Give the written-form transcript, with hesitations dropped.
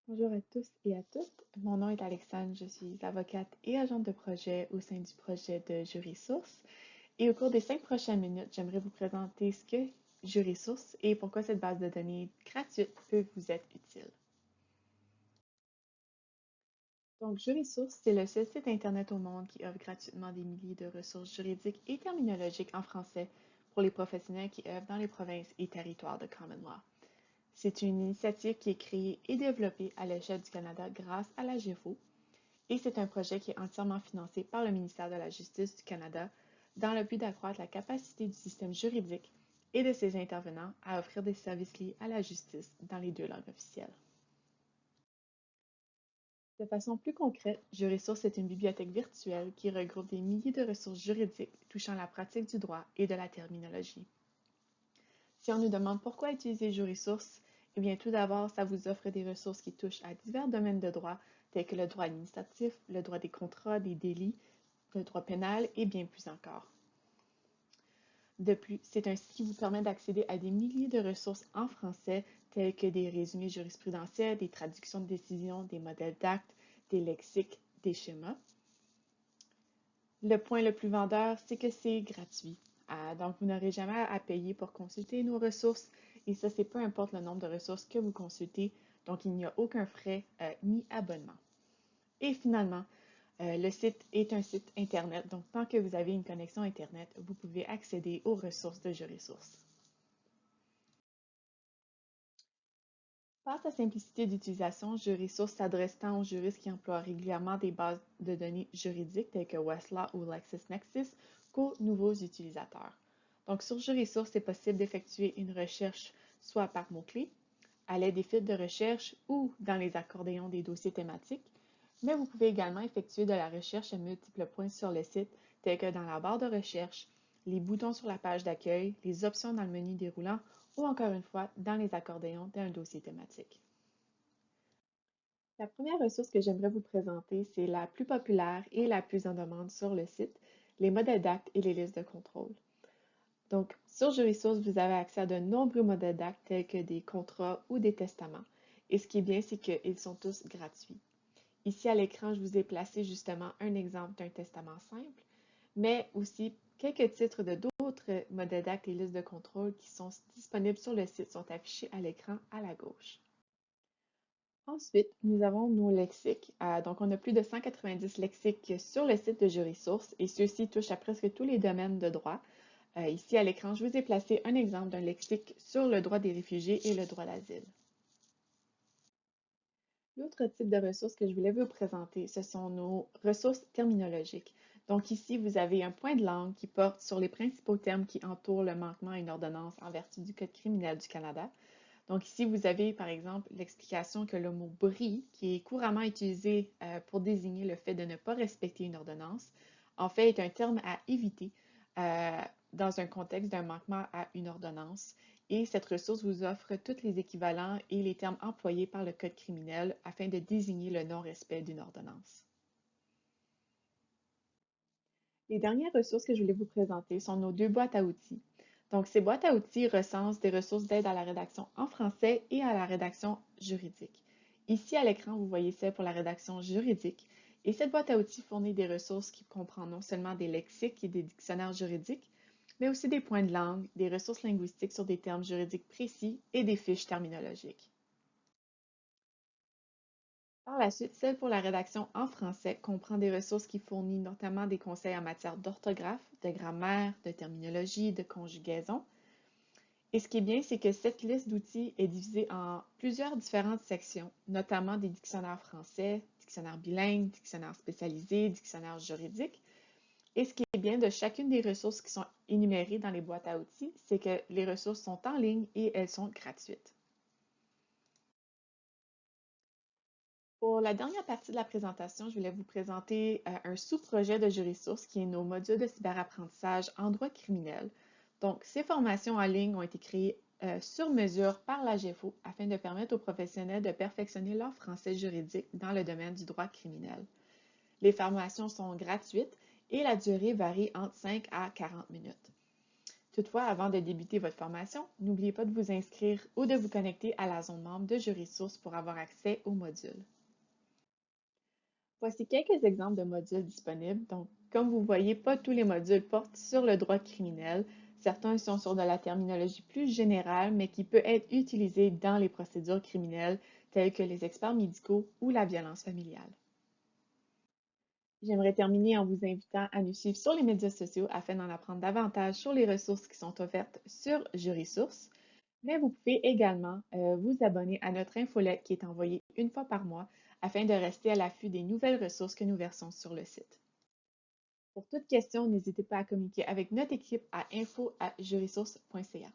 Bonjour à tous et à toutes. Mon nom est Alexandre, je suis avocate et agente de projet au sein du projet de JurySource. Et au cours des 5 prochaines minutes, j'aimerais vous présenter ce que JurySource et pourquoi cette base de données gratuite peut vous être utile. Donc, JurySource, c'est le seul site Internet au monde qui offre gratuitement des milliers de ressources juridiques et terminologiques en français pour les professionnels qui œuvrent dans les provinces et territoires de Common Law. C'est une initiative qui est créée et développée à l'échelle du Canada grâce à la GEFO, et c'est un projet qui est entièrement financé par le ministère de la Justice du Canada dans le but d'accroître la capacité du système juridique et de ses intervenants à offrir des services liés à la justice dans les 2 langues officielles. De façon plus concrète, JurySource est une bibliothèque virtuelle qui regroupe des milliers de ressources juridiques touchant la pratique du droit et de la terminologie. Si on nous demande pourquoi utiliser JurySource, eh bien tout d'abord, ça vous offre des ressources qui touchent à divers domaines de droit, tels que le droit administratif, le droit des contrats, des délits, le droit pénal et bien plus encore. De plus, c'est un site qui vous permet d'accéder à des milliers de ressources en français, tels que des résumés jurisprudentiels, des traductions de décisions, des modèles d'actes, des lexiques, des schémas. Le point le plus vendeur, c'est que c'est gratuit. Donc, vous n'aurez jamais à payer pour consulter nos ressources, et ça, c'est peu importe le nombre de ressources que vous consultez. Donc, il n'y a aucun frais ni abonnement. Et finalement, le site est un site Internet, donc tant que vous avez une connexion Internet, vous pouvez accéder aux ressources de JurySource. Par sa simplicité d'utilisation, JurySource s'adresse tant aux juristes qui emploient régulièrement des bases de données juridiques telles que Westlaw ou LexisNexis qu'aux nouveaux utilisateurs. Donc sur JurySource, c'est possible d'effectuer une recherche soit par mots-clés, à l'aide des fils de recherche ou dans les accordéons des dossiers thématiques, mais vous pouvez également effectuer de la recherche à multiples points sur le site, tels que dans la barre de recherche, les boutons sur la page d'accueil, les options dans le menu déroulant ou encore une fois dans les accordéons d'un dossier thématique. La première ressource que j'aimerais vous présenter, c'est la plus populaire et la plus en demande sur le site, les modèles d'actes et les listes de contrôle. Donc, sur JurySource, vous avez accès à de nombreux modèles d'actes tels que des contrats ou des testaments. Et ce qui est bien, c'est qu'ils sont tous gratuits. Ici à l'écran, je vous ai placé justement un exemple d'un testament simple, mais aussi quelques titres de d'autres modèles d'actes et listes de contrôle qui sont disponibles sur le site sont affichés à l'écran à la gauche. Ensuite, nous avons nos lexiques. Donc, on a plus de 190 lexiques sur le site de JurySource et ceux-ci touchent à presque tous les domaines de droit. Ici à l'écran, je vous ai placé un exemple d'un lexique sur le droit des réfugiés et le droit d'asile. L'autre type de ressources que je voulais vous présenter, ce sont nos ressources terminologiques. Donc ici, vous avez un point de langue qui porte sur les principaux termes qui entourent le manquement à une ordonnance en vertu du Code criminel du Canada. Donc ici, vous avez par exemple l'explication que le mot bris, qui est couramment utilisé pour désigner le fait de ne pas respecter une ordonnance, en fait est un terme à éviter euh, dans un contexte d'un manquement à une ordonnance. Et cette ressource vous offre tous les équivalents et les termes employés par le Code criminel afin de désigner le non-respect d'une ordonnance. Les dernières ressources que je voulais vous présenter sont nos 2 boîtes à outils. Donc, ces boîtes à outils recensent des ressources d'aide à la rédaction en français et à la rédaction juridique. Ici à l'écran, vous voyez celle pour la rédaction juridique. Et cette boîte à outils fournit des ressources qui comprennent non seulement des lexiques et des dictionnaires juridiques, mais aussi des points de langue, des ressources linguistiques sur des termes juridiques précis et des fiches terminologiques. Par la suite, celle pour la rédaction en français comprend des ressources qui fournissent notamment des conseils en matière d'orthographe, de grammaire, de terminologie, de conjugaison. Et ce qui est bien, c'est que cette liste d'outils est divisée en plusieurs différentes sections, notamment des dictionnaires français, dictionnaires bilingues, dictionnaires spécialisés, dictionnaires juridiques. Et ce qui est bien de chacune des ressources qui sont énumérées dans les boîtes à outils, c'est que les ressources sont en ligne et elles sont gratuites. Pour la dernière partie de la présentation, je voulais vous présenter un sous-projet de JurySource qui est nos modules de cyberapprentissage en droit criminel. Donc, ces formations en ligne ont été créées sur mesure par la GEFO afin de permettre aux professionnels de perfectionner leur français juridique dans le domaine du droit criminel. Les formations sont gratuites et la durée varie entre 5 à 40 minutes. Toutefois, avant de débuter votre formation, n'oubliez pas de vous inscrire ou de vous connecter à la zone membre de Jurissource pour avoir accès aux modules. Voici quelques exemples de modules disponibles. Donc, comme vous voyez, pas tous les modules portent sur le droit criminel. Certains sont sur de la terminologie plus générale, mais qui peut être utilisée dans les procédures criminelles, telles que les experts médicaux ou la violence familiale. J'aimerais terminer en vous invitant à nous suivre sur les médias sociaux afin d'en apprendre davantage sur les ressources qui sont offertes sur Jurissource. Mais vous pouvez également vous abonner à notre infolette qui est envoyée une fois par mois afin de rester à l'affût des nouvelles ressources que nous versons sur le site. Pour toute question, n'hésitez pas à communiquer avec notre équipe à info@jurissource.ca.